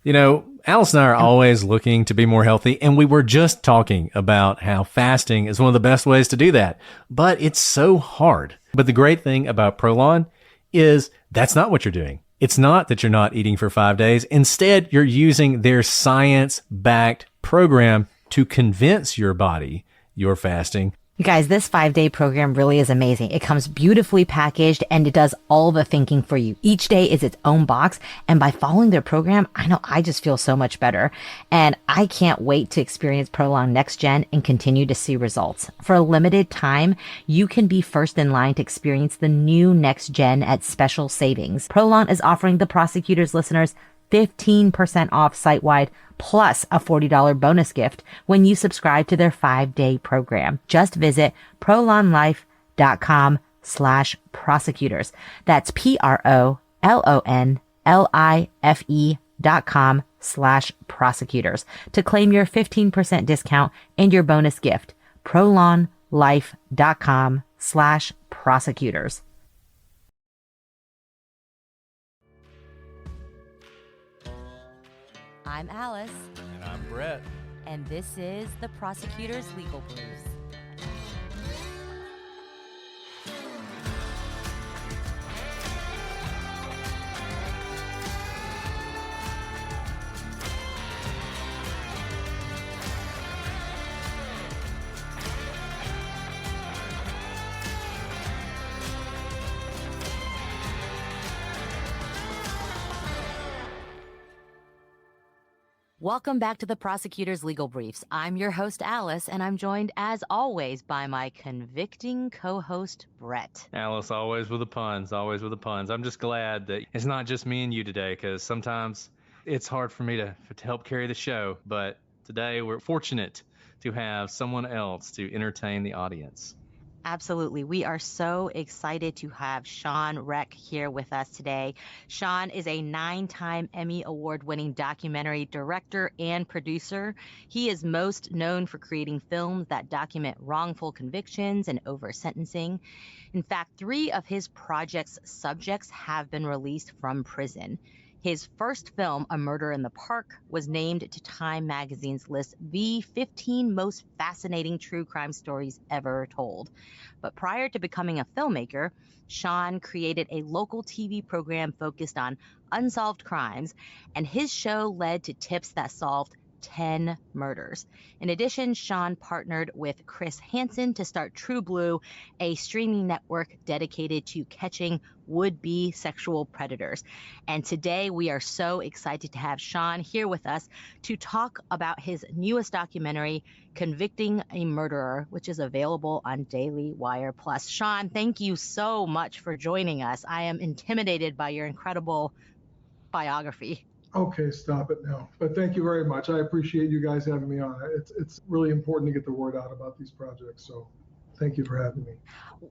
Alice and I are always looking to be more healthy, and we were just talking about how fasting is one of the best ways to do that. But it's so hard. But the great thing about Prolon is that's not what you're doing. It's not that you're not eating for 5 days. Instead, you're using their science-backed program to convince your body you're fasting. You guys, this 5-day program really is amazing. It comes beautifully packaged and it does all the thinking for you. Each day is its own box. And by following their program, I know I just feel so much better. And I can't wait to experience Prolong Next Gen and continue to see results. For a limited time, you can be first in line to experience the new Next Gen at special savings. Prolong is offering the Prosecutors listeners 15% off site-wide plus a $40 bonus gift when you subscribe to their 5-day program. Just visit prolonlife.com/prosecutors. That's prolonlife.com/prosecutors to claim your 15% discount and your bonus gift. prolonlife.com/prosecutors. I'm Alice. And I'm Brett. And this is the Prosecutors Legal Briefs. Welcome back to the Prosecutors Legal Briefs. I'm your host, Alice, and I'm joined, as always, by my convicting co-host, Brett. Alice, always with the puns, always with the puns. I'm just glad that it's not just me and you today, because sometimes it's hard for me to help carry the show. But today we're fortunate to have someone else to entertain the audience. Absolutely. We are so excited to have Shawn Rech here with us today. Shawn is a 9-time Emmy Award-winning documentary director and producer. He is most known for creating films that document wrongful convictions and over-sentencing. In fact, 3 of his project's subjects have been released from prison. His first film, A Murder in the Park, was named to Time magazine's list the 15 most fascinating true crime stories ever told. But prior to becoming a filmmaker, Shawn created a local TV program focused on unsolved crimes, and his show led to tips that solved 10 murders. In addition, Shawn partnered with Chris Hansen to start True Blue, a streaming network dedicated to catching would-be sexual predators. And today we are so excited to have Shawn here with us to talk about his newest documentary, Convicting a Murderer, which is available on Daily Wire Plus. Shawn, thank you so much for joining us. I am intimidated by your incredible biography. Okay, stop it now. But thank you very much. I appreciate you guys having me on. It's really important to get the word out about these projects. So thank you for having me.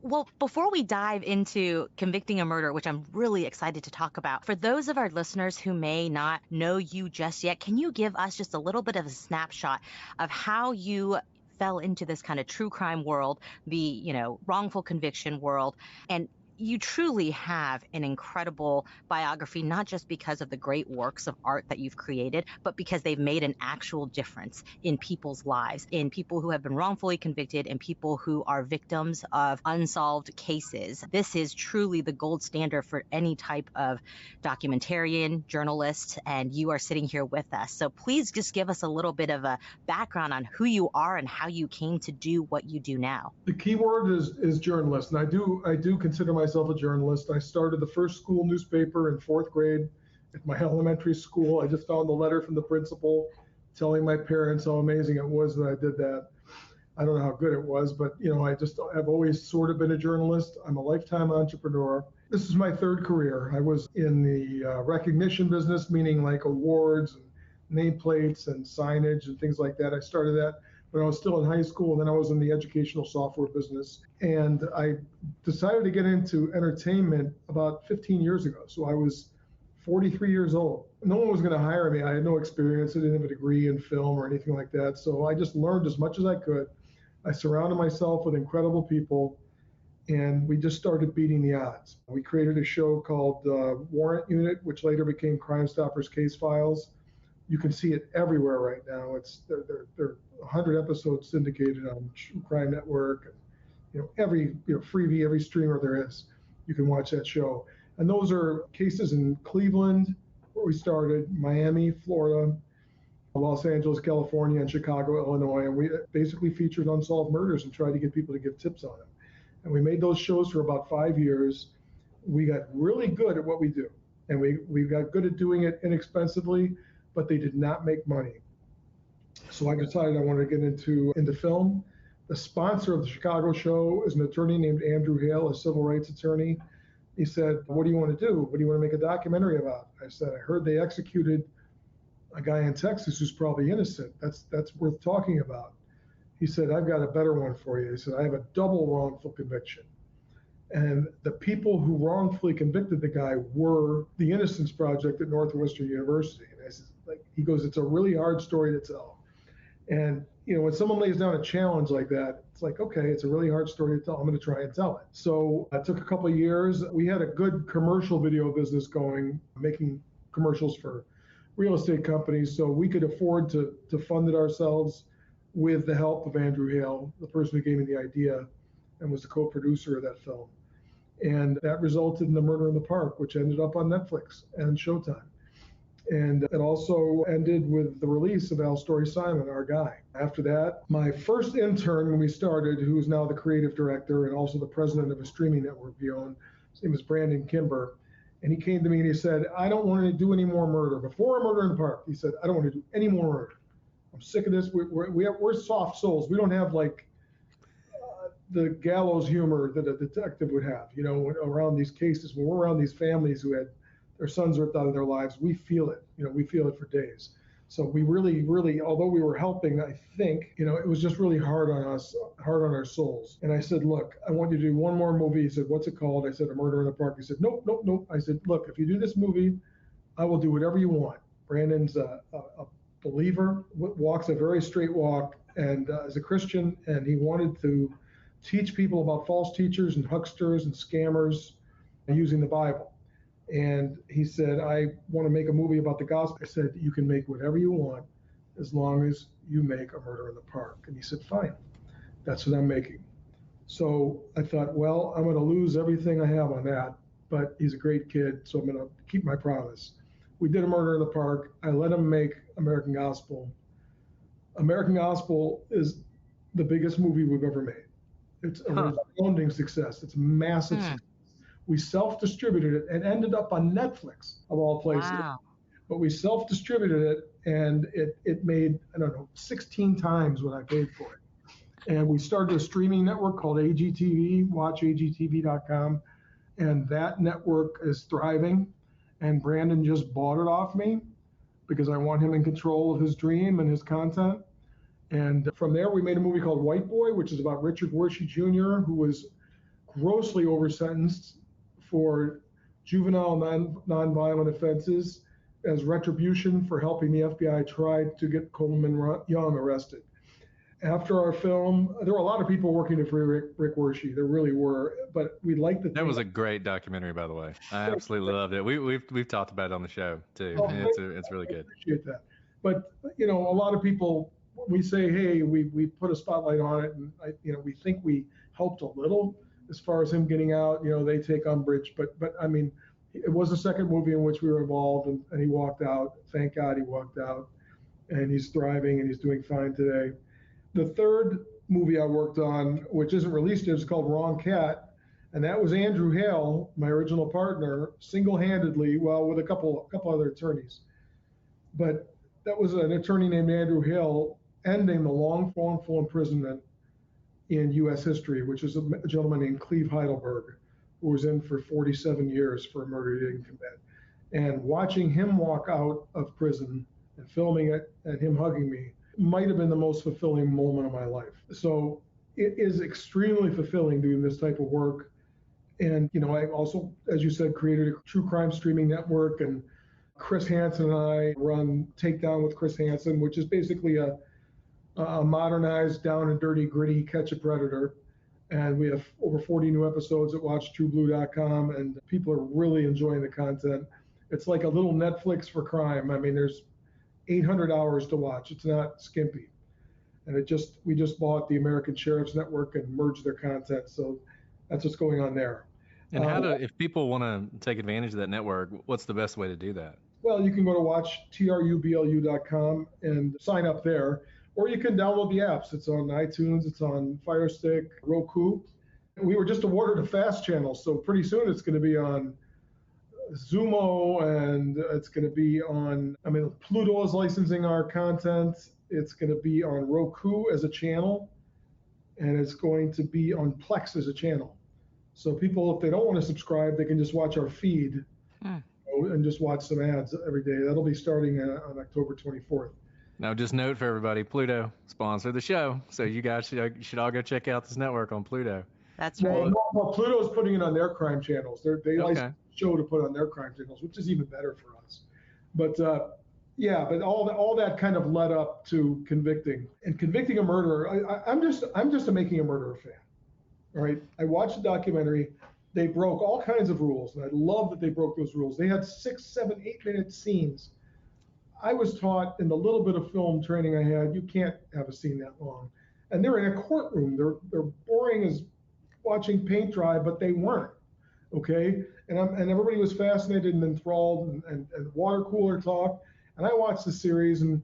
Well, before we dive into Convicting a Murder, which I'm really excited to talk about, for those of our listeners who may not know you just yet, can you give us just a little bit of a snapshot of how you fell into this kind of true crime world, the, wrongful conviction world, and you truly have an incredible biography, not just because of the great works of art that you've created, but because they've made an actual difference in people's lives, in people who have been wrongfully convicted and people who are victims of unsolved cases. This is truly the gold standard for any type of documentarian, journalist, and you are sitting here with us. So please just give us a little bit of a background on who you are and how you came to do what you do now. The key word is journalist, and I do consider myself a journalist. I started the first school newspaper in 4th grade at my elementary school. I just found the letter from the principal telling my parents how amazing it was that I did that. I don't know how good it was, but I've always sort of been a journalist. I'm a lifetime entrepreneur. This is my 3rd career. I was in the recognition business, meaning like awards and nameplates and signage and things like that. I started that when I was still in high school, and then I was in the educational software business. And I decided to get into entertainment about 15 years ago. So I was 43 years old. No one was going to hire me. I had no experience. I didn't have a degree in film or anything like that. So I just learned as much as I could. I surrounded myself with incredible people, and we just started beating the odds. We created a show called Warrant Unit, which later became Crime Stoppers Case Files. You can see it everywhere right now. There are 100 episodes syndicated on True Crime Network, and every freebie, every streamer there is, you can watch that show. And those are cases in Cleveland, where we started, Miami, Florida, Los Angeles, California, and Chicago, Illinois. And we basically featured unsolved murders and tried to get people to give tips on them. And we made those shows for about 5 years. We got really good at what we do. And we got good at doing it inexpensively, but they did not make money. So I decided I wanted to get into film. The sponsor of the Chicago show is an attorney named Andrew Hale, a civil rights attorney. He said, what do you want to do? What do you want to make a documentary about? I said, I heard they executed a guy in Texas who's probably innocent. That's worth talking about. He said, I've got a better one for you. He said, I have a double wrongful conviction. And the people who wrongfully convicted the guy were the Innocence Project at Northwestern University. And I said, he goes, it's a really hard story to tell. And when someone lays down a challenge like that, it's like, okay, it's a really hard story to tell. I'm going to try and tell it. So it took a couple of years. We had a good commercial video business going, making commercials for real estate companies. So we could afford to fund it ourselves with the help of Andrew Hale, the person who gave me the idea and was the co-producer of that film. And that resulted in The Murder in the Park, which ended up on Netflix and Showtime. And it also ended with the release of Al Story Simon, our guy. After that, my first intern when we started, who is now the creative director and also the president of a streaming network we own, his name was Brandon Kimber. And he came to me and he said, I don't want to do any more murder. Before Murder in the Park, he said, I don't want to do any more murder. I'm sick of this. We're soft souls. We don't have the gallows humor that a detective would have, around these cases. When we're around these families who had their sons ripped out of their lives, we feel it. We feel it for days. So we really, really, although we were helping, I think, it was just really hard on us, hard on our souls. And I said, look, I want you to do one more movie. He said, what's it called? I said, A Murder in the Park. He said, nope, nope, nope. I said, look, if you do this movie, I will do whatever you want. Brandon's a believer, walks a very straight walk, and is a Christian, and he wanted to teach people about false teachers and hucksters and scammers using the Bible. And he said, I want to make a movie about the gospel. I said, you can make whatever you want as long as you make A Murder in the Park. And he said, fine, that's what I'm making. So I thought, well, I'm going to lose everything I have on that, but he's a great kid, so I'm going to keep my promise. We did A Murder in the Park. I let him make American Gospel. American Gospel is the biggest movie we've ever made. It's a resounding success. It's a massive success. We self-distributed it and ended up on Netflix, of all places. Wow. But we self-distributed it, and it made, 16 times what I paid for it. And we started a streaming network called AGTV, watchagtv.com, and that network is thriving. And Brandon just bought it off me because I want him in control of his dream and his content. And from there, we made a movie called White Boy, which is about Richard Worshey Jr., who was grossly over-sentenced for juvenile nonviolent offenses as retribution for helping the FBI try to get Coleman Young arrested. After our film, there were a lot of people working for Rick Worshey. There really were, but we liked the. That was a great documentary, by the way. I absolutely loved it. We've talked about it on the show too. Oh, it's really good. I appreciate that. But a lot of people, we say, hey, we put a spotlight on it, and we think we helped a little as far as him getting out. They take umbrage, but I mean, it was the second movie in which we were involved, and he walked out. Thank God he walked out, and he's thriving and he's doing fine today. The third movie I worked on, which isn't released yet, is called Wrong Cat, and that was Andrew Hale, my original partner, single-handedly, with a couple other attorneys. But that was an attorney named Andrew Hale ending the long wrongful imprisonment in U.S. history, which is a gentleman named Cleve Heidelberg, who was in for 47 years for a murder he didn't commit. And watching him walk out of prison and filming it and him hugging me might have been the most fulfilling moment of my life. So it is extremely fulfilling doing this type of work. And, I also, as you said, created a true crime streaming network, and Chris Hansen and I run Takedown with Chris Hansen, which is basically a modernized, down and dirty, gritty Catch a Predator. And we have over 40 new episodes at watchtrueblue.com, and people are really enjoying the content. It's like a little Netflix for crime. I mean, there's 800 hours to watch. It's not skimpy. And we just bought the American Sheriff's Network and merged their content. So that's what's going on there. And if people want to take advantage of that network, what's the best way to do that? Well, you can go to watchtrublu.com and sign up there, or you can download the apps. It's on iTunes, it's on Fire Stick, Roku. We were just awarded a FAST channel, so pretty soon it's going to be on Zumo, and it's going to be on, Pluto is licensing our content. It's going to be on Roku as a channel, and it's going to be on Plex as a channel. So people, if they don't want to subscribe, they can just watch our feed and just watch some ads every day. That'll be starting on October 24th. Now, just note for everybody, Pluto sponsored the show, so you guys should all go check out this network on Pluto. That's right. Well, Pluto's putting it on their crime channels. They license the show to put on their crime channels, which is even better for us. But but all that kind of led up to Convicting. And Convicting a Murderer, I'm just a Making a Murderer fan. All right. I watched the documentary. They broke all kinds of rules, and I love that they broke those rules. They had 6, 7, 8-minute scenes. I was taught in the little bit of film training I had, you can't have a scene that long. And they're in a courtroom. They're boring as watching paint dry, but they weren't. Okay. And everybody was fascinated and enthralled and water cooler talk. And I watched the series, and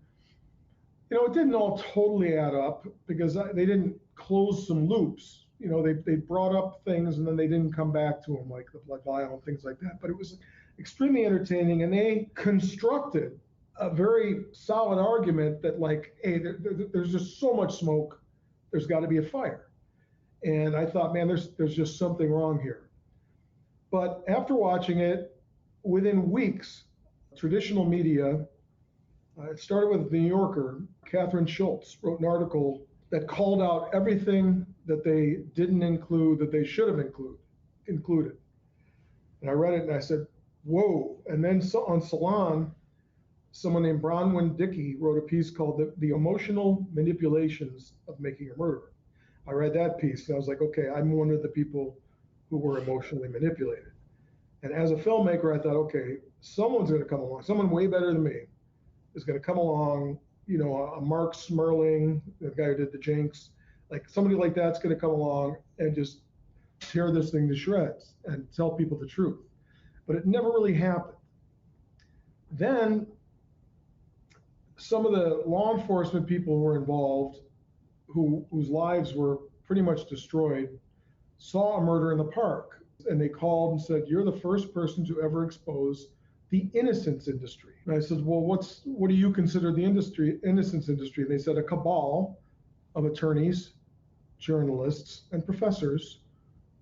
it didn't all totally add up because they didn't close some loops. They brought up things and then they didn't come back to them, like the blood vial and things like that. But it was extremely entertaining, and they constructed a very solid argument that, like, hey, there's just so much smoke, there's got to be a fire. And I thought, man, there's just something wrong here. But after watching it, within weeks, traditional media, it started with The New Yorker. Catherine Schultz wrote an article that called out everything that they didn't include that they should have included. And I read it and I said, whoa. And then on Salon, someone named Bronwyn Dickey wrote a piece called The Emotional Manipulations of Making a Murderer. I read that piece and I was like, okay, I'm one of the people who were emotionally manipulated. And as a filmmaker, I thought, okay, someone's going to come along, someone way better than me is going to come along, a Mark Smerling, the guy who did the Jinx, like somebody like that's going to come along and just tear this thing to shreds and tell people the truth. But it never really happened. Then some of the law enforcement people who were involved, whose lives were pretty much destroyed, saw a murder in the park, and they called and said, you're the first person to ever expose the innocence industry. And I said, well, what do you consider the innocence industry? And they said a cabal of attorneys, journalists, and professors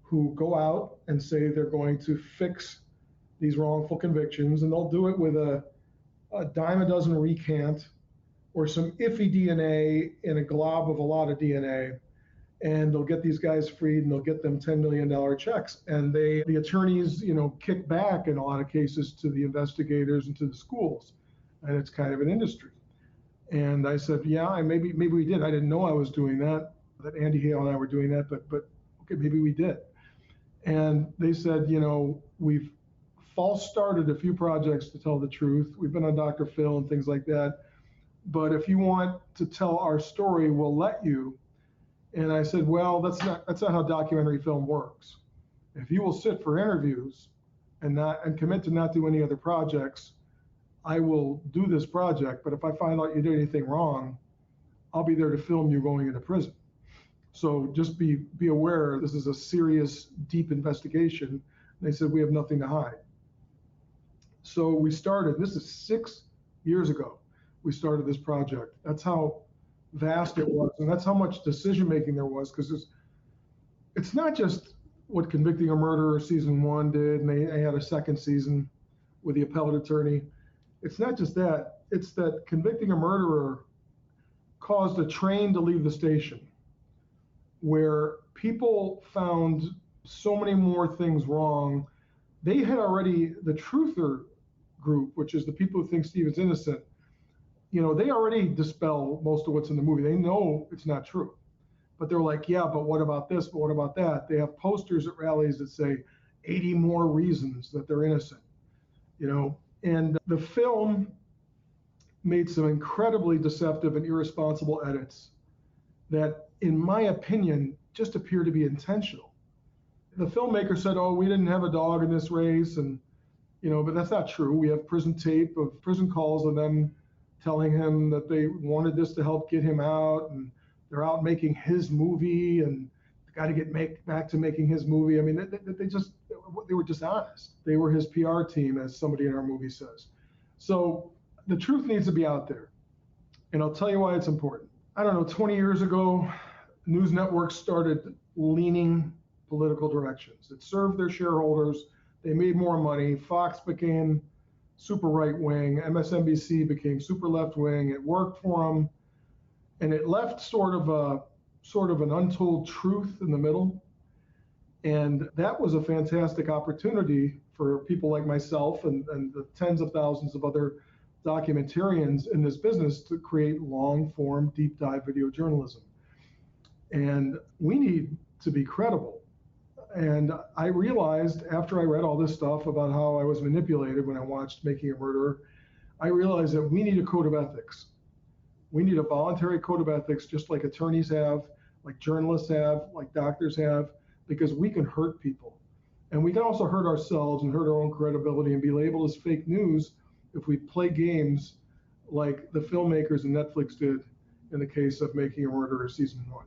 who go out and say they're going to fix these wrongful convictions, and they'll do it with a dime a dozen recant or some iffy DNA in a glob of a lot of DNA, and they'll get these guys freed and they'll get them $10 million checks. And the attorneys, kick back in a lot of cases to the investigators and to the schools. And it's kind of an industry. And I said, yeah, maybe we did. I didn't know I was doing that Andy Hale and I were doing that, but okay, maybe we did. And they said, we've false started a few projects to tell the truth. We've been on Dr. Phil and things like that. But if you want to tell our story, we'll let you. And I said, well, that's not how documentary film works. If you will sit for interviews and commit to not do any other projects, I will do this project. But if I find out you did anything wrong, I'll be there to film you going into prison. So just be aware, this is a serious, deep investigation. And they said, we have nothing to hide. So we started, this is 6 years ago, we started this project. That's how vast it was, and that's how much decision-making there was, because it's not just what Convicting a Murderer season 1 did, and they had a second season with the appellate attorney. It's not just that. It's that Convicting a Murderer caused a train to leave the station, where people found so many more things wrong. They had already, the truther group, which is the people who think Steven's innocent, they already dispel most of what's in the movie. They know it's not true. But they're like, yeah, but what about this? But what about that? They have posters at rallies that say 80 more reasons that they're innocent. And the film made some incredibly deceptive and irresponsible edits that, in my opinion, just appear to be intentional. The filmmaker said, oh, we didn't have a dog in this race, and but that's not true. We have prison tape of prison calls of them telling him that they wanted this to help get him out, and they're out making his movie, and got to get back to making his movie. I mean, they were dishonest. They were his PR team, as somebody in our movie says. So the truth needs to be out there, and I'll tell you why it's important. I don't know, 20 years ago, news networks started leaning political directions. It served their shareholders. They made more money. Fox became super right wing. MSNBC became super left wing. It worked for them, and it left sort of an untold truth in the middle. And that was a fantastic opportunity for people like myself and the tens of thousands of other documentarians in this business to create long-form, deep dive video journalism. And we need to be credible. And I realized after I read all this stuff about how I was manipulated when I watched Making a Murderer, I realized that we need a code of ethics. We need a voluntary code of ethics, just like attorneys have, like journalists have, like doctors have, because we can hurt people. And we can also hurt ourselves and hurt our own credibility and be labeled as fake news if we play games like the filmmakers and Netflix did in the case of Making a Murderer season 1.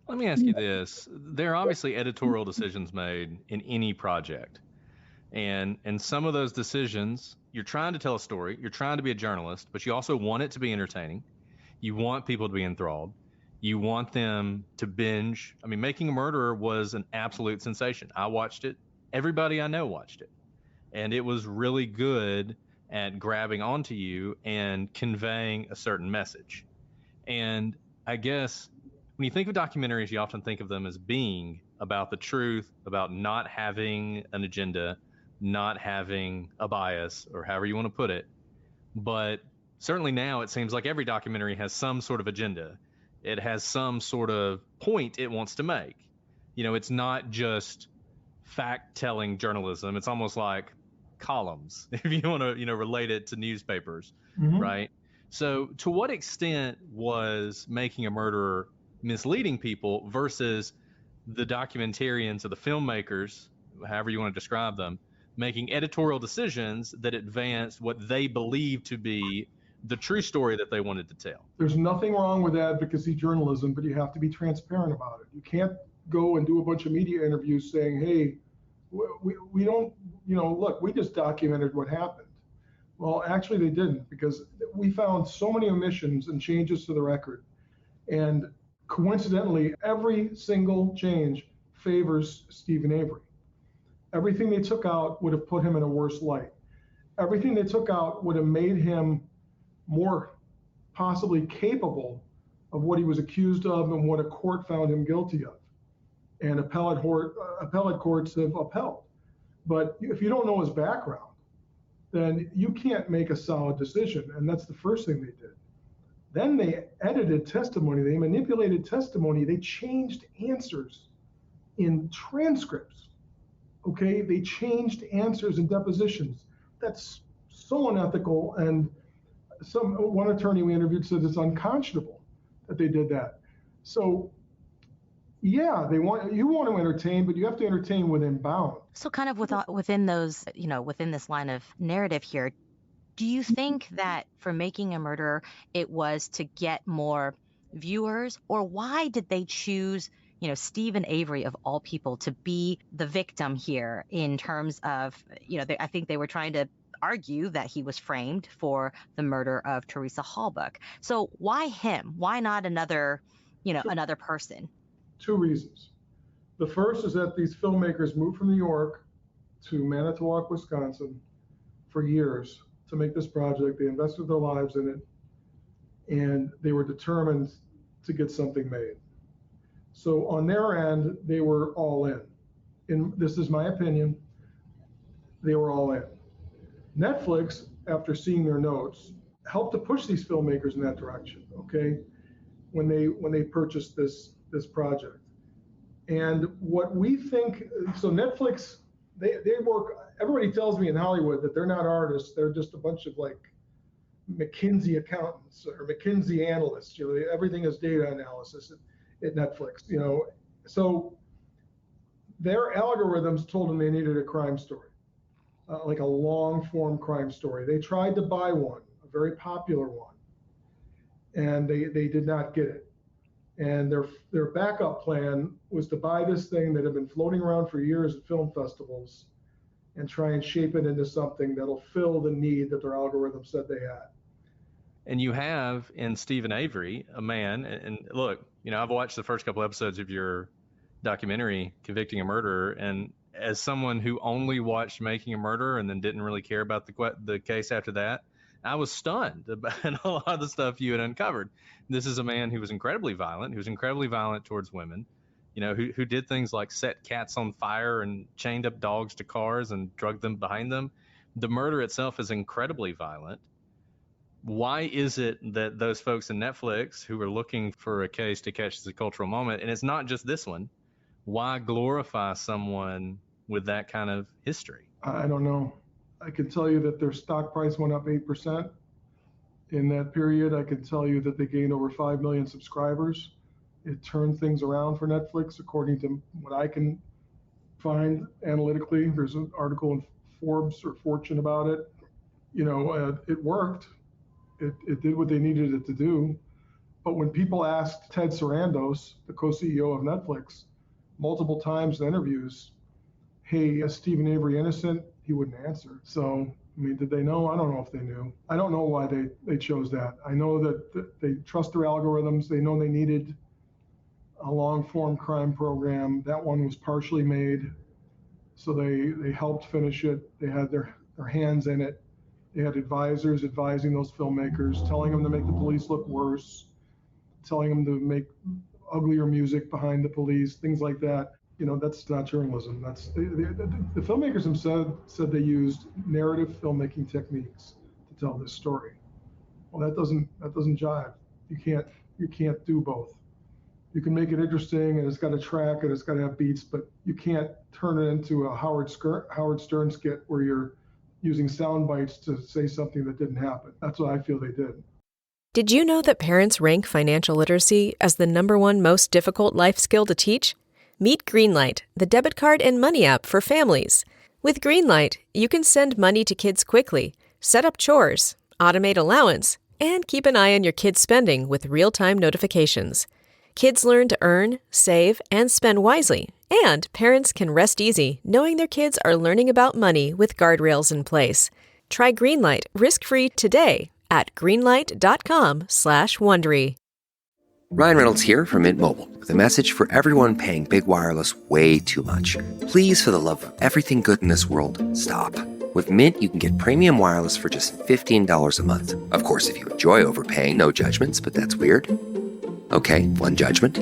Let me ask you this. There are obviously editorial decisions made in any project. And some of those decisions, you're trying to tell a story, you're trying to be a journalist, but you also want it to be entertaining. You want people to be enthralled. You want them to binge. I mean, Making a Murderer was an absolute sensation. I watched it. Everybody I know watched it. And it was really good at grabbing onto you and conveying a certain message. And I guess when you think of documentaries, you often think of them as being about the truth, about not having an agenda, not having a bias, or however you want to put it. But certainly now it seems like every documentary has some sort of agenda. It has some sort of point it wants to make. It's not just fact-telling journalism. It's almost like columns, if you want to, relate it to newspapers, right? So to what extent was Making a Murderer misleading people versus the documentarians or the filmmakers, however you want to describe them, making editorial decisions that advanced what they believed to be the true story that they wanted to tell? There's nothing wrong with advocacy journalism, but you have to be transparent about it. You can't go and do a bunch of media interviews saying, hey, we don't, look, we just documented what happened. Well, actually they didn't, because we found so many omissions and changes to the record. And coincidentally, every single change favors Steven Avery. Everything they took out would have put him in a worse light. Everything they took out would have made him more possibly capable of what he was accused of and what a court found him guilty of. And appellate courts have upheld. But if you don't know his background, then you can't make a solid decision. And that's the first thing they did. Then they edited testimony. They manipulated testimony. They changed answers in transcripts. Okay, they changed answers in depositions. That's so unethical. And one attorney we interviewed said it's unconscionable that they did that. So yeah, you want to entertain, but you have to entertain within bounds. So kind of within those, within this line of narrative here, do you think that for Making a Murderer, it was to get more viewers, or why did they choose, Steven Avery of all people to be the victim here in terms of, I think they were trying to argue that he was framed for the murder of Teresa Halbach. So why him? Why not another person? 2 reasons. The first is that these filmmakers moved from New York to Manitowoc, Wisconsin for years to make this project. They invested their lives in it, and they were determined to get something made. So on their end, they were all in. And this is my opinion, they were all in. Netflix, after seeing their notes, helped to push these filmmakers in that direction, okay, when they purchased this project. And what we think, so Netflix, they work, everybody tells me in Hollywood that they're not artists, they're just a bunch of McKinsey accountants or McKinsey analysts. Everything is data analysis at Netflix. So their algorithms told them they needed a crime story, like a long form crime story. They tried to buy one, a very popular one, and they did not get it. And their backup plan was to buy this thing that had been floating around for years at film festivals and try and shape it into something that'll fill the need that their algorithm said they had. And you have in Steven Avery, a man, and look, I've watched the first couple episodes of your documentary, Convicting a Murderer, and as someone who only watched Making a Murderer and then didn't really care about the case after that, I was stunned about a lot of the stuff you had uncovered. This is a man who was incredibly violent, towards women, who did things like set cats on fire and chained up dogs to cars and drugged them behind them. The murder itself is incredibly violent. Why is it that those folks in Netflix who are looking for a case to catch the cultural moment, and it's not just this one, why glorify someone with that kind of history? I don't know. I can tell you that their stock price went up 8% in that period. I can tell you that they gained over 5 million subscribers. It turned things around for Netflix, according to what I can find analytically. There's an article in Forbes or Fortune about it. It worked. It did what they needed it to do. But when people asked Ted Sarandos, the co-CEO of Netflix, multiple times in interviews, hey, is Steven Avery innocent? He wouldn't answer. So, did they know? I don't know if they knew. I don't know why they chose that. I know that they trust their algorithms. They know they needed a long form crime program. That one was partially made. So they helped finish it. They had their hands in it. They had advisors advising those filmmakers, telling them to make the police look worse, telling them to make uglier music behind the police, things like that. That's not journalism. That's the filmmakers themselves said they used narrative filmmaking techniques to tell this story. Well, that doesn't jive. You can't do both. You can make it interesting and it's got a track and it's got to have beats, but you can't turn it into a Howard Stern skit where you're using sound bites to say something that didn't happen. That's what I feel they did. Did you know that parents rank financial literacy as the #1 most difficult life skill to teach? Meet Greenlight, the debit card and money app for families. With Greenlight, you can send money to kids quickly, set up chores, automate allowance, and keep an eye on your kids' spending with real-time notifications. Kids learn to earn, save, and spend wisely, and parents can rest easy knowing their kids are learning about money with guardrails in place. Try Greenlight risk-free today at greenlight.com/Wondery. Ryan Reynolds here from Mint Mobile with a message for everyone paying big wireless way too much. Please, for the love of everything good in this world, stop. With Mint, you can get premium wireless for just $15 a month. Of course, if you enjoy overpaying, no judgments, but that's weird. Okay, one judgment.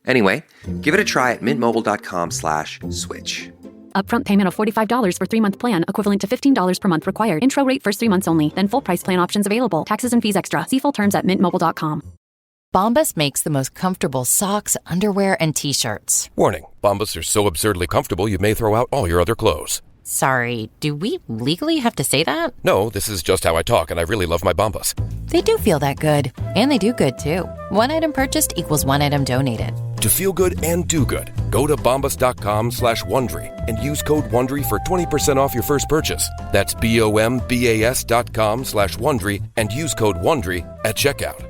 Anyway, give it a try at mintmobile.com/switch. Upfront payment of $45 for 3-month plan, equivalent to $15 per month required. Intro rate first 3 months only. Then full price plan options available. Taxes and fees extra. See full terms at mintmobile.com. Bombas makes the most comfortable socks, underwear, and T-shirts. Warning, Bombas are so absurdly comfortable you may throw out all your other clothes. Sorry, do we legally have to say that? No, this is just how I talk, and I really love my Bombas. They do feel that good. And they do good, too. One item purchased equals one item donated. To feel good and do good, go to bombas.com/Wondery and use code Wondery for 20% off your first purchase. That's BOMBAS.com/Wondery and use code Wondery at checkout.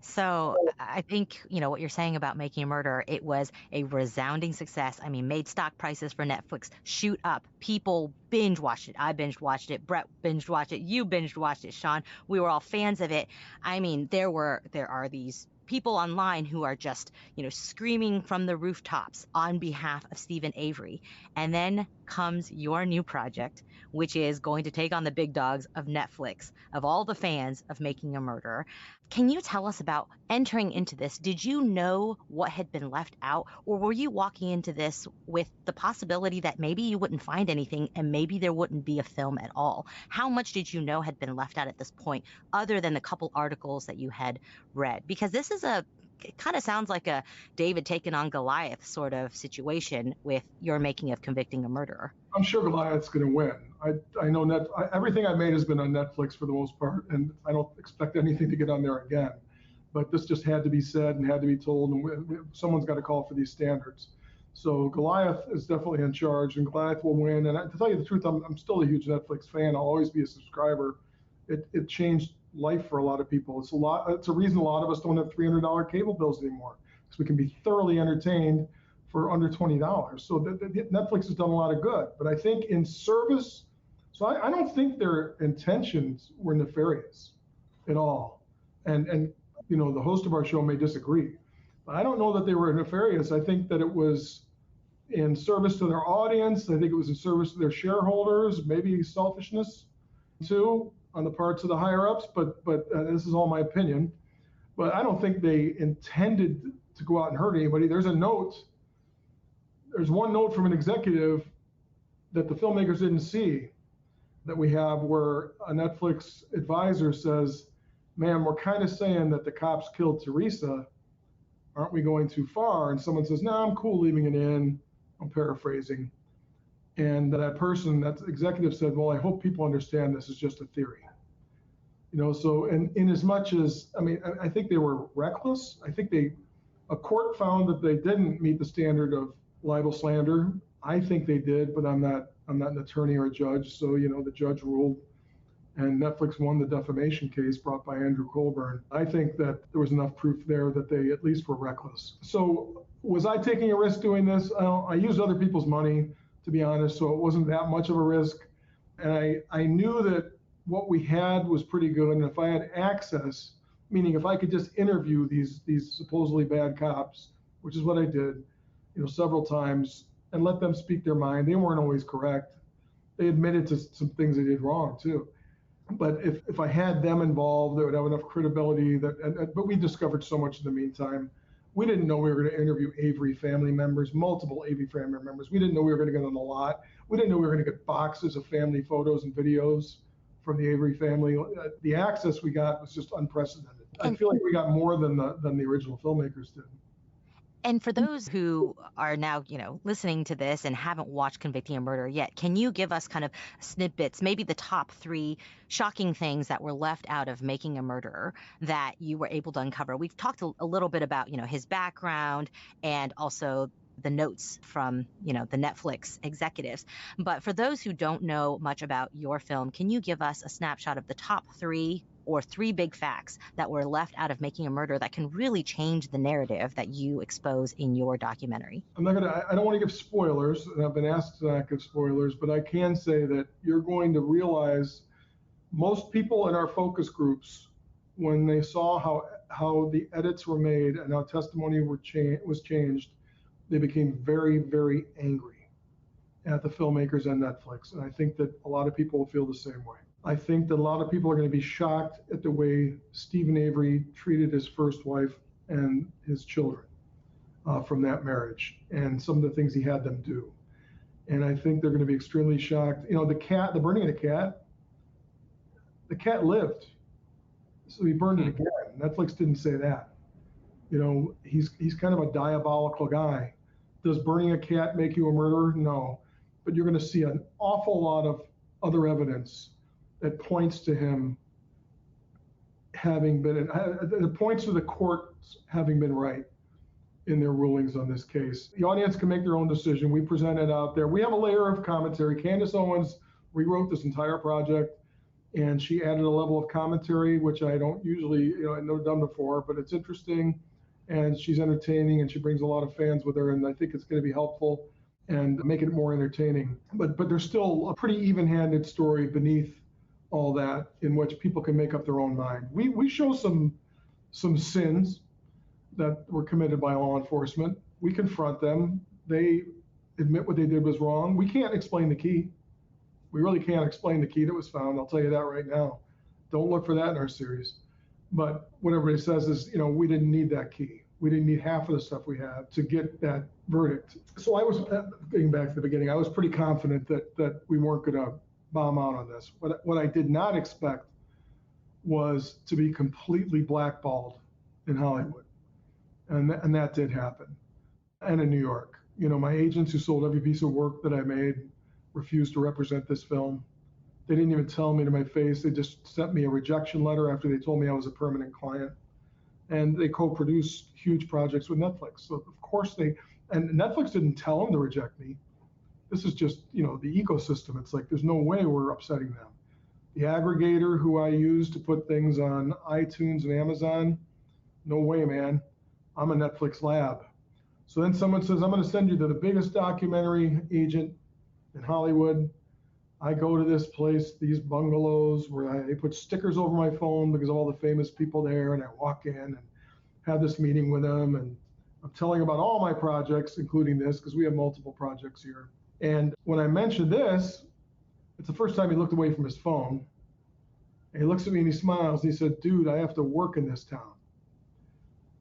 So I think, what you're saying about Making a Murderer, it was a resounding success. Made stock prices for Netflix shoot up. People binge watched it. I binge watched it. Brett binge watched it. You binge watched it, Shawn. We were all fans of it. There are these people online who are just, screaming from the rooftops on behalf of Steven Avery. And then comes your new project, which is going to take on the big dogs of Netflix, of all the fans of Making a Murderer. Can you tell us about entering into this? Did you know what had been left out, or were you walking into this with the possibility that maybe you wouldn't find anything and maybe there wouldn't be a film at all? How much did you know had been left out at this point, other than the couple articles that you had read? Because this is it kind of sounds like a David taking on Goliath sort of situation with your making of Convicting a Murderer. I'm sure Goliath's going to win. I know everything I made has been on Netflix for the most part, and I don't expect anything to get on there again. But this just had to be said and had to be told, and someone's got to call for these standards. So Goliath is definitely in charge, and Goliath will win. And to tell you the truth, I'm still a huge Netflix fan. I'll always be a subscriber. It changed life for a lot of people. It's a reason a lot of us don't have $300 cable bills anymore, because we can be thoroughly entertained for under $20. So Netflix has done a lot of good. But I think in service, so I don't think their intentions were nefarious at all. And you know, the host of our show may disagree, but I don't know that they were nefarious. I think that it was in service to their audience. I think it was in service to their shareholders, maybe selfishness too on the parts of the higher ups, but this is all my opinion. But I don't think they intended to go out and hurt anybody. There's one note from an executive that the filmmakers didn't see that we have, where a Netflix advisor says, "Man, we're kind of saying that the cops killed Teresa. Aren't we going too far?" And someone says, "No, I'm cool leaving it in." I'm paraphrasing. And that executive said, "Well, I hope people understand this is just a theory." You know, so in as much as, I mean, I think they were reckless. I think a court found that they didn't meet the standard of libel slander. I think they did, but I'm not an attorney or a judge. So, you know, the judge ruled, and Netflix won the defamation case brought by Andrew Colburn. I think that there was enough proof there that they at least were reckless. So was I taking a risk doing this? I used other people's money, to be honest, so it wasn't that much of a risk. And I knew that what we had was pretty good. And if I had access, meaning if I could just interview these supposedly bad cops, which is what I did, you know, several times, and let them speak their mind. They weren't always correct. They admitted to some things they did wrong too. But if I had them involved, they would have enough credibility. But we discovered so much in the meantime. We didn't know we were going to interview Avery family members, multiple Avery family members. We didn't know we were going to get on the lot. We didn't know we were going to get boxes of family photos and videos from the Avery family. The access we got was just unprecedented. I feel like we got more than the original filmmakers did. And for those who are now, you know, listening to this and haven't watched Convicting a Murderer yet, can you give us kind of snippets, maybe the top 3 shocking things that were left out of Making a Murderer that you were able to uncover? We've talked a little bit about, you know, his background and also the notes from, you know, the Netflix executives. But for those who don't know much about your film, can you give us a snapshot of the top 3 or 3 big facts that were left out of Making a Murderer that can really change the narrative that you expose in your documentary? I don't want to give spoilers, and I've been asked to not give spoilers, but I can say that you're going to realize most people in our focus groups, when they saw how the edits were made and how testimony was changed, they became very, very angry at the filmmakers and Netflix. And I think that a lot of people will feel the same way. I think that a lot of people are going to be shocked at the way Steven Avery treated his first wife and his children from that marriage, and some of the things he had them do. And I think they're going to be extremely shocked. You know, the burning of the cat lived, so he burned it again. Netflix didn't say that. You know, he's kind of a diabolical guy. Does burning a cat make you a murderer? No. But you're going to see an awful lot of other evidence that points to him having been, that points to the courts having been right in their rulings on this case. The audience can make their own decision. We present it out there. We have a layer of commentary. Candace Owens rewrote this entire project, and she added a level of commentary, which I don't usually, you know, I've never done before, but it's interesting, and she's entertaining, and she brings a lot of fans with her, and I think it's going to be helpful and make it more entertaining. But there's still a pretty even-handed story beneath all that, in which people can make up their own mind. We show some sins that were committed by law enforcement. We confront them. They admit what they did was wrong. We can't explain the key. We really can't explain the key that was found. I'll tell you that right now. Don't look for that in our series. But what everybody says is, you know, we didn't need that key. We didn't need half of the stuff we had to get that verdict. So I was, getting back to the beginning, I was pretty confident that we weren't going to bomb out on this. What I did not expect was to be completely blackballed in Hollywood. And that did happen. And in New York. You know, my agents who sold every piece of work that I made refused to represent this film. They didn't even tell me to my face. They just sent me a rejection letter after they told me I was a permanent client. And they co-produce huge projects with Netflix. So of course and Netflix didn't tell them to reject me. This is just, the ecosystem. It's like, there's no way we're upsetting them. The aggregator who I use to put things on iTunes and Amazon, no way, man. I'm a Netflix lab. So then someone says, I'm going to send you to the biggest documentary agent in Hollywood. I go to this place, these bungalows where they put stickers over my phone because of all the famous people there. And I walk in and have this meeting with them. And I'm telling about all my projects, including this, because we have multiple projects here. And when I mentioned this, it's the first time he looked away from his phone. And he looks at me and he smiles. And he said, dude, I have to work in this town.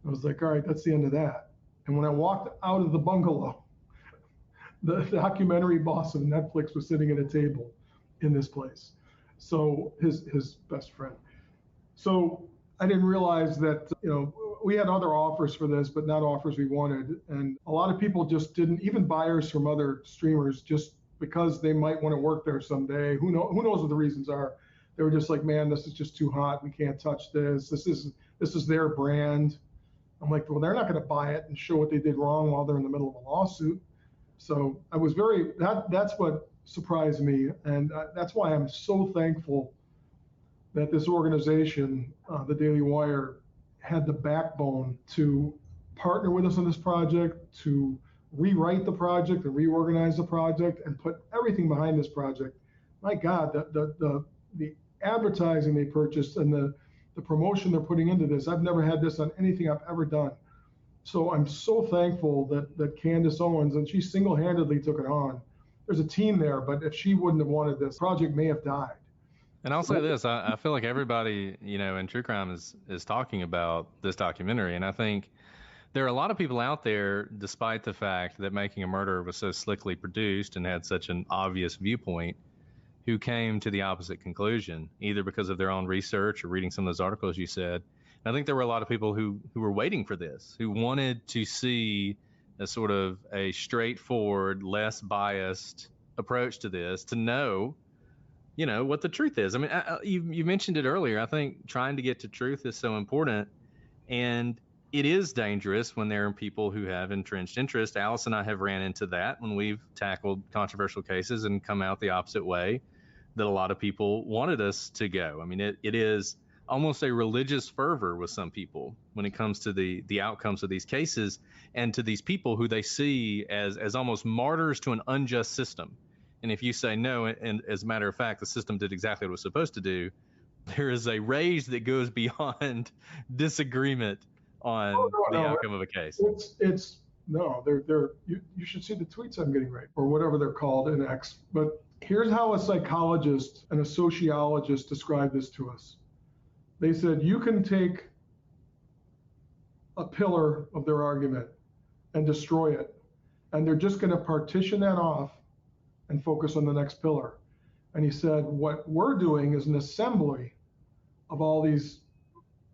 I was like, all right, that's the end of that. And when I walked out of the bungalow, the documentary boss of Netflix was sitting at a table in this place. So his best friend. So I didn't realize that, we had other offers for this, but not offers we wanted. And a lot of people just didn't, even buyers from other streamers, just because they might want to work there someday. Who knows what the reasons are. They were just like, man, this is just too hot. We can't touch this. This is their brand. I'm like, well, they're not going to buy it and show what they did wrong while they're in the middle of a lawsuit. So I was that's what surprised me. And that's why I'm so thankful that this organization, the Daily Wire, had the backbone to partner with us on this project, to rewrite the project and reorganize the project and put everything behind this project. My God, the advertising they purchased and the promotion they're putting into this, I've never had this on anything I've ever done. So I'm so thankful that Candace Owens, and she single-handedly took it on. There's a team there, but if she wouldn't have wanted this, the project may have died. And I'll say this, I feel like everybody, in true crime is talking about this documentary. And I think there are a lot of people out there, despite the fact that Making a Murderer was so slickly produced and had such an obvious viewpoint, who came to the opposite conclusion, either because of their own research or reading some of those articles you said. And I think there were a lot of people who were waiting for this, who wanted to see a sort of a straightforward, less biased approach to this, to know what the truth is. I mean, you mentioned it earlier. I think trying to get to truth is so important, and it is dangerous when there are people who have entrenched interest. Alice and I have ran into that when we've tackled controversial cases and come out the opposite way that a lot of people wanted us to go. I mean, it is almost a religious fervor with some people when it comes to the outcomes of these cases, and to these people who they see as almost martyrs to an unjust system. And if you say no, and as a matter of fact, the system did exactly what it was supposed to do, there is a rage that goes beyond disagreement on the outcome of a case. You should see the tweets I'm getting right, or whatever they're called in X. But here's how a psychologist and a sociologist described this to us. They said, you can take a pillar of their argument and destroy it, and they're just going to partition that off and focus on the next pillar. And he said, what we're doing is an assembly of all these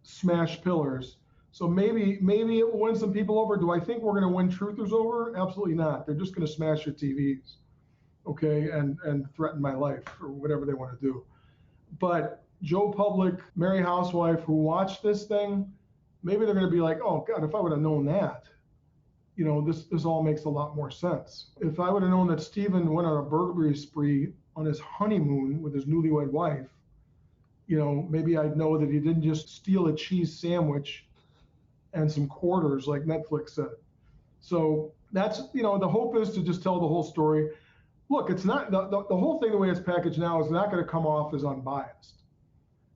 smashed pillars. So maybe it will win some people over. Do I think we're going to win truthers over? Absolutely not. They're just going to smash your TVs, okay, and threaten my life or whatever they want to do. But Joe Public, Mary Housewife, who watched this thing, maybe they're going to be like, oh God, if I would have known that, this all makes a lot more sense. If I would have known that Steven went on a burglary spree on his honeymoon with his newlywed wife, maybe I'd know that he didn't just steal a cheese sandwich and some quarters like Netflix said. So that's, the hope is to just tell the whole story. Look, it's not, the whole thing, the way it's packaged now, is not going to come off as unbiased.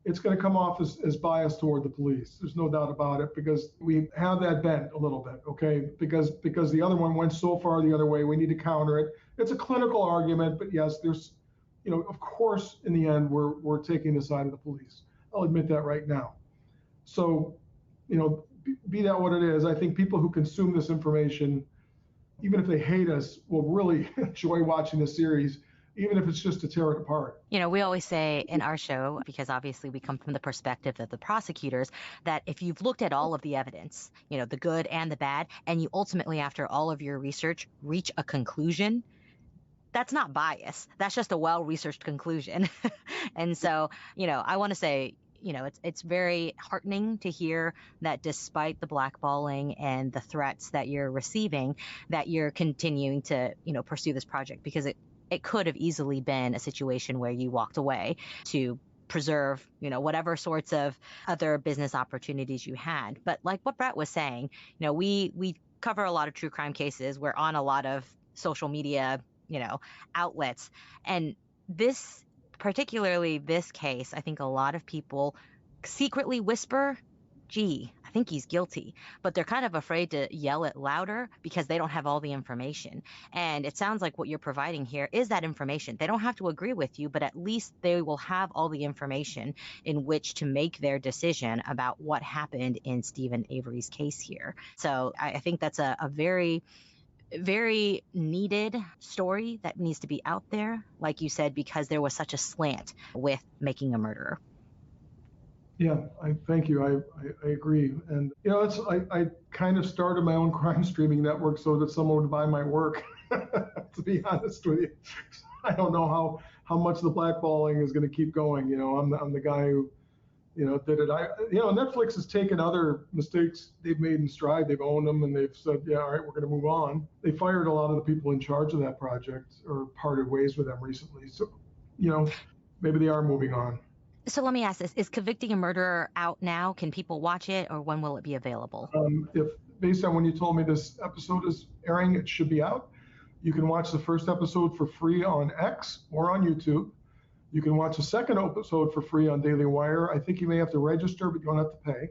It's going to come off as biased toward the police. There's no doubt about it, because we have that bent a little bit, okay? Because the other one went so far the other way, we need to counter it. It's a clinical argument, but yes, there's, of course, in the end, we're taking the side of the police. I'll admit that right now. So, be that what it is, I think people who consume this information, even if they hate us, will really enjoy watching the series, even if it's just to tear it apart. We always say in our show, because obviously we come from the perspective of the prosecutors, that if you've looked at all of the evidence, the good and the bad, and you ultimately, after all of your research, reach a conclusion, that's not bias. That's just a well-researched conclusion. And so, I want to say, it's very heartening to hear that despite the blackballing and the threats that you're receiving, that you're continuing to, pursue this project, because it could have easily been a situation where you walked away to preserve, whatever sorts of other business opportunities you had. But like what Brett was saying, we cover a lot of true crime cases. We're on a lot of social media, outlets. And particularly this case, I think a lot of people secretly whisper, gee, I think he's guilty, but they're kind of afraid to yell it louder because they don't have all the information. And it sounds like what you're providing here is that information. They don't have to agree with you, but at least they will have all the information in which to make their decision about what happened in Steven Avery's case here. So I think that's a very, very needed story that needs to be out there, like you said, because there was such a slant with Making a Murderer. Yeah, thank you. I agree. And, I kind of started my own crime streaming network so that someone would buy my work, to be honest with you. I don't know how much the blackballing is going to keep going. I'm the guy who, did it. Netflix has taken other mistakes they've made in stride. They've owned them and they've said, yeah, all right, we're going to move on. They fired a lot of the people in charge of that project or parted ways with them recently. So, maybe they are moving on. So let me ask this. Is Convicting a Murderer out now? Can people watch it, or when will it be available? If based on when you told me this episode is airing, it should be out. You can watch the first episode for free on X or on YouTube. You can watch the second episode for free on Daily Wire. I think you may have to register, but you don't have to pay.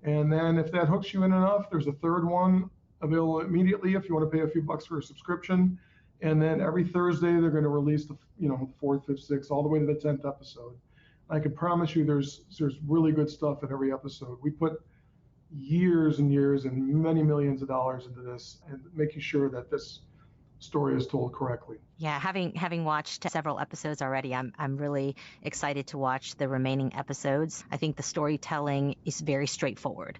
And then if that hooks you in enough, there's a third one available immediately if you want to pay a few bucks for a subscription. And then every Thursday, they're going to release the fourth, fifth, sixth, all the way to the 10th episode. I can promise you there's really good stuff in every episode. We put years and years and many millions of dollars into this and making sure that this story is told correctly. Yeah, having watched several episodes already, I'm really excited to watch the remaining episodes. I think the storytelling is very straightforward.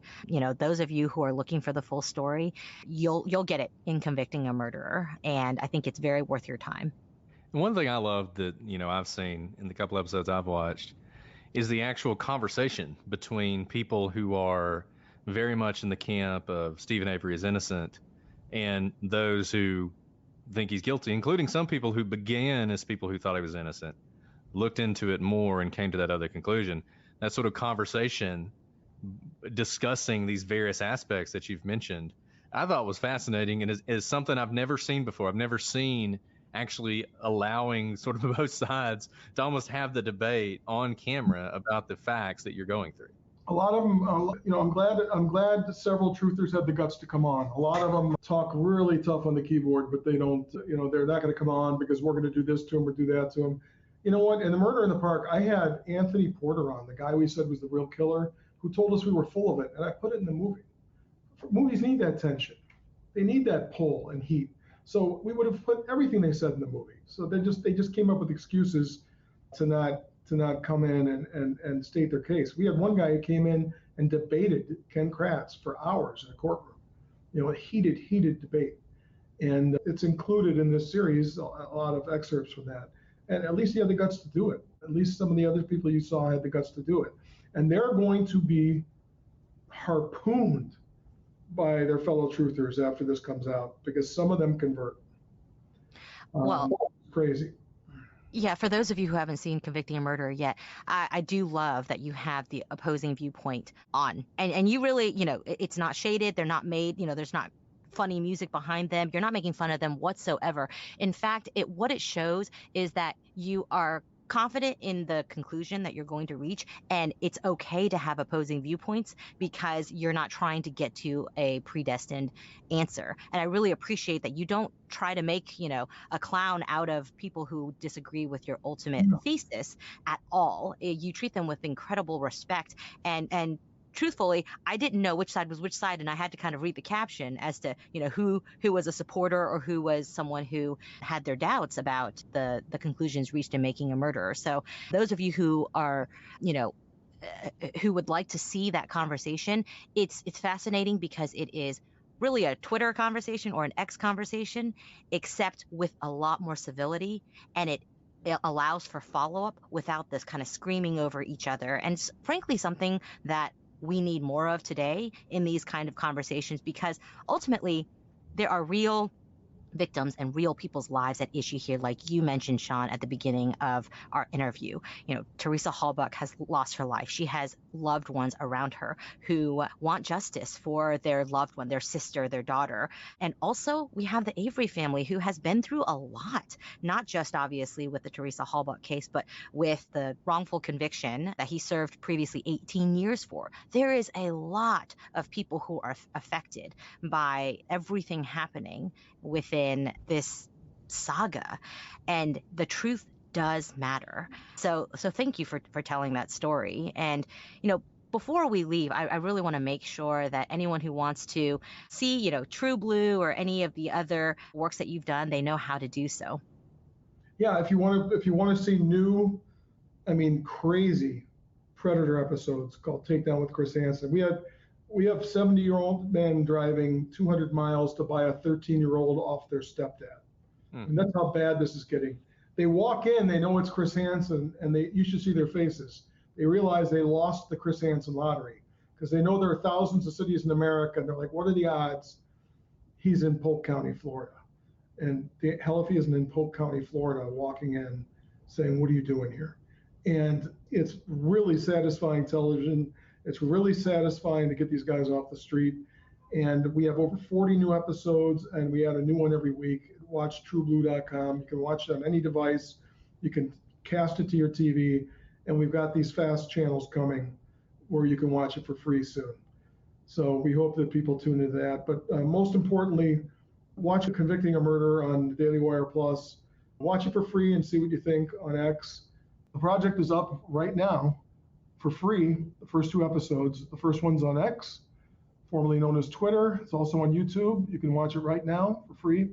Those of you who are looking for the full story, you'll get it in Convicting a Murderer, and I think it's very worth your time. One thing I love that, I've seen in the couple episodes I've watched is the actual conversation between people who are very much in the camp of Steven Avery is innocent and those who think he's guilty, including some people who began as people who thought he was innocent, looked into it more and came to that other conclusion. That sort of conversation discussing these various aspects that you've mentioned, I thought was fascinating and is something I've never seen before. I've never seen actually allowing sort of both sides to almost have the debate on camera about the facts that you're going through. A lot of them, I'm glad several truthers had the guts to come on. A lot of them talk really tough on the keyboard, but they don't, they're not going to come on because we're going to do this to them or do that to them. You know what? In The Murder in the Park, I had Anthony Porter on, the guy we said was the real killer, who told us we were full of it, and I put it in the movie. Movies need that tension. They need that pull and heat. So we would have put everything they said in the movie. So they just came up with excuses to not come in and state their case. We had one guy who came in and debated Ken Kratz for hours in a courtroom, a heated debate. And it's included in this series, a lot of excerpts from that. And at least he had the guts to do it. At least some of the other people you saw had the guts to do it. And they're going to be harpooned by their fellow truthers after this comes out, because some of them convert. Well, crazy. Yeah, for those of you who haven't seen Convicting a Murderer yet, I do love that you have the opposing viewpoint on. And you really, it's not shaded. They're not made, there's not funny music behind them. You're not making fun of them whatsoever. In fact, what it shows is that you are confident in the conclusion that you're going to reach, and it's okay to have opposing viewpoints because you're not trying to get to a predestined answer. And I really appreciate that you don't try to make, a clown out of people who disagree with your ultimate thesis at all. You treat them with incredible respect, and truthfully, I didn't know which side was which side, and I had to kind of read the caption as to, who was a supporter or who was someone who had their doubts about the conclusions reached in Making a Murderer. So those of you who are, who would like to see that conversation, it's fascinating because it is really a Twitter conversation or an X conversation, except with a lot more civility, and it allows for follow-up without this kind of screaming over each other. And frankly, something that we need more of today in these kind of conversations, because ultimately there are real victims and real people's lives at issue here, like you mentioned, Shawn, at the beginning of our interview. Teresa Halbach has lost her life. She has loved ones around her who want justice for their loved one, their sister, their daughter. And also we have the Avery family, who has been through a lot, not just obviously with the Teresa Halbach case, but with the wrongful conviction that he served previously 18 years for. There is a lot of people who are affected by everything happening within this saga, and the truth does matter. So thank you for telling that story. And before we leave, I really want to make sure that anyone who wants to see True Blue or any of the other works that you've done, they know how to do so. Yeah, if you want to see new, crazy Predator episodes called Takedown with Chris Hansen. We have 70-year-old men driving 200 miles to buy a 13-year-old off their stepdad. And that's how bad this is getting. They walk in, they know it's Chris Hansen, and you should see their faces. They realize they lost the Chris Hansen lottery, because they know there are thousands of cities in America, and they're like, what are the odds he's in Polk County, Florida? And hell, if he isn't in Polk County, Florida, walking in saying, what are you doing here? And it's really satisfying television. It's really satisfying to get these guys off the street. And we have over 40 new episodes, and we add a new one every week. Watch trueblue.com. You can watch it on any device. You can cast it to your TV. And we've got these fast channels coming where you can watch it for free soon. So we hope that people tune into that. But most importantly, watch Convicting a Murder on Daily Wire Plus. Watch it for free and see what you think on X. The project is up right now for free, the first 2 episodes. The first one's on X, formerly known as Twitter. It's also on YouTube. You can watch it right now for free.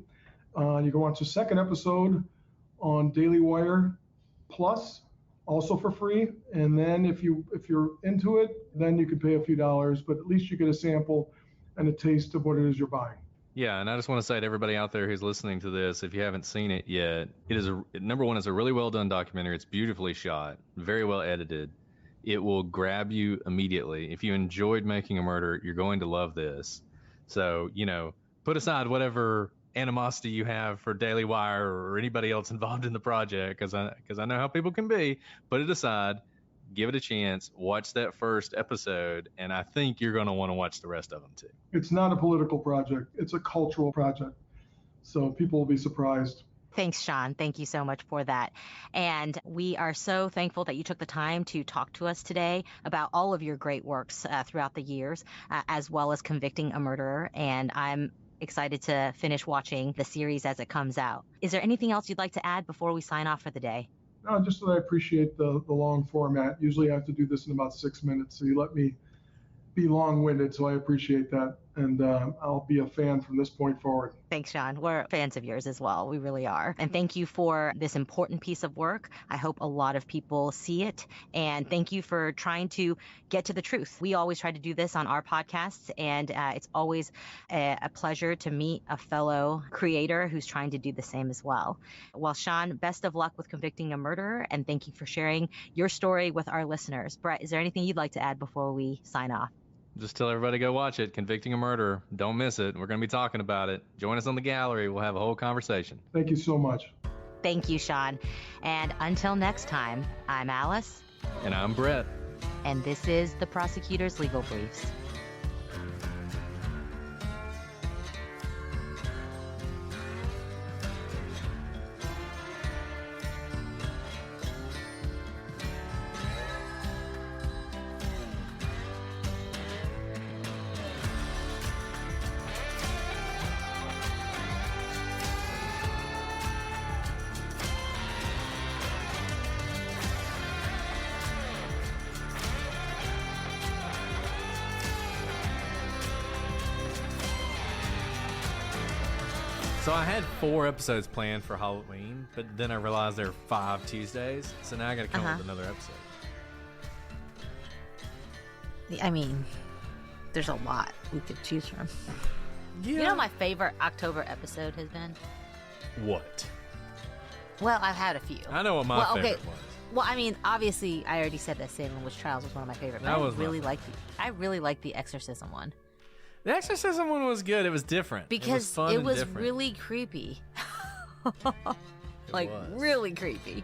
You can watch the second episode on Daily Wire Plus, also for free. And then if you're into it, then you can pay a few dollars, but at least you get a sample and a taste of what it is you're buying. Yeah, and I just want to say to everybody out there who's listening to this, if you haven't seen it yet, number one, it's a really well done documentary. It's beautifully shot, very well edited. It will grab you immediately. If you enjoyed Making a Murder, you're going to love this. So, put aside whatever animosity you have for Daily Wire or anybody else involved in the project, because I know how people can be. Put it aside, give it a chance, watch that first episode, and I think you're going to want to watch the rest of them too. It's not a political project. It's a cultural project. So people will be surprised. Thanks, Shawn. Thank you so much for that. And we are so thankful that you took the time to talk to us today about all of your great works throughout the years, as well as Convicting a Murderer. And I'm excited to finish watching the series as it comes out. Is there anything else you'd like to add before we sign off for the day? No, just that I appreciate the long format. Usually I have to do this in about 6 minutes, so you let me be long-winded, so I appreciate that. And I'll be a fan from this point forward. Thanks, Shawn. We're fans of yours as well. We really are. And thank you for this important piece of work. I hope a lot of people see it. And thank you for trying to get to the truth. We always try to do this on our podcasts, and it's always a pleasure to meet a fellow creator who's trying to do the same as well. Well, Shawn, best of luck with Convicting a Murderer, and thank you for sharing your story with our listeners. Brett, is there anything you'd like to add before we sign off? Just tell everybody to go watch it, Convicting a Murderer. Don't miss it. We're going to be talking about it. Join us on the gallery. We'll have a whole conversation. Thank you so much. Thank you, Shawn. And until next time, I'm Alice. And I'm Brett. And this is the Prosecutors Legal Briefs. So I had 4 episodes planned for Halloween, but then I realized there are 5 Tuesdays, so now I got to come up with another episode. I mean, there's a lot we could choose from. You know my favorite October episode has been? What? Well, I've had a few. I know what my favorite was. Well, I mean, obviously, I already said that Salem Witch Trials was one of my favorite. That was I really liked the Exorcism one. The Exorcism one was good. It was different. Because it was really creepy. Really creepy.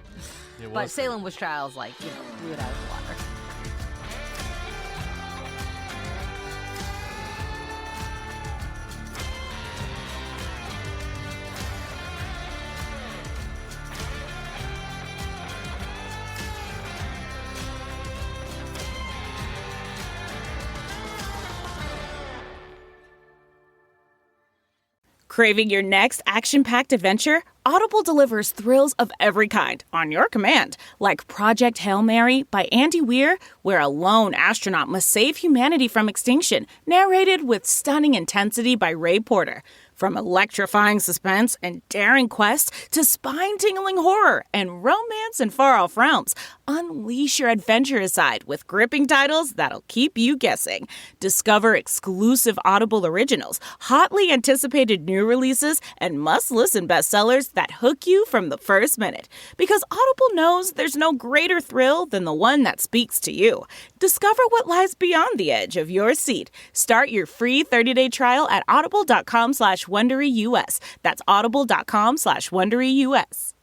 But Salem Witch Trials, blew it out of the water. Craving your next action-packed adventure? Audible delivers thrills of every kind on your command, like Project Hail Mary by Andy Weir, where a lone astronaut must save humanity from extinction, narrated with stunning intensity by Ray Porter. From electrifying suspense and daring quest to spine-tingling horror and romance in far-off realms, unleash your adventurous side with gripping titles that'll keep you guessing. Discover exclusive Audible originals, hotly anticipated new releases, and must-listen bestsellers that hook you from the first minute. Because Audible knows there's no greater thrill than the one that speaks to you. Discover what lies beyond the edge of your seat. Start your free 30-day trial at audible.com/WonderyUS. That's audible.com/WonderyUS.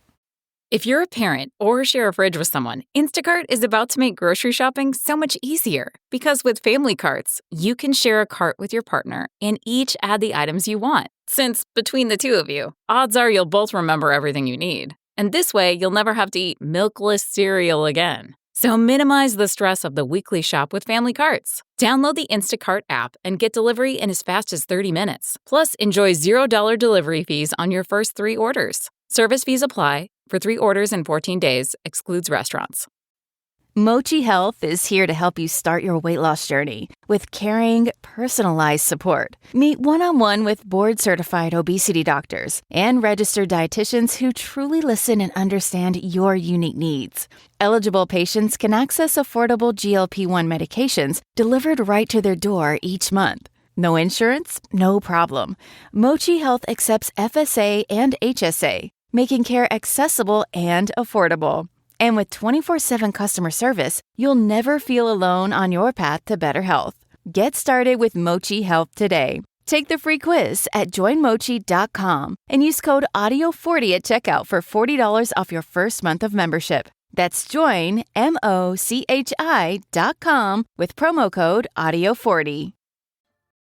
If you're a parent or share a fridge with someone, Instacart is about to make grocery shopping so much easier. Because with family carts, you can share a cart with your partner and each add the items you want. Since between the two of you, odds are you'll both remember everything you need. And this way, you'll never have to eat milkless cereal again. So minimize the stress of the weekly shop with family carts. Download the Instacart app and get delivery in as fast as 30 minutes. Plus, enjoy $0 delivery fees on your first 3 orders. Service fees apply. For 3 orders in 14 days, excludes restaurants. Mochi Health is here to help you start your weight loss journey with caring, personalized support. Meet one-on-one with board-certified obesity doctors and registered dietitians who truly listen and understand your unique needs. Eligible patients can access affordable GLP-1 medications delivered right to their door each month. No insurance? No problem. Mochi Health accepts FSA and HSA, making care accessible and affordable. And with 24/7 customer service, you'll never feel alone on your path to better health. Get started with Mochi Health today. Take the free quiz at joinmochi.com and use code AUDIO40 at checkout for $40 off your first month of membership. That's joinmochi.com with promo code AUDIO40.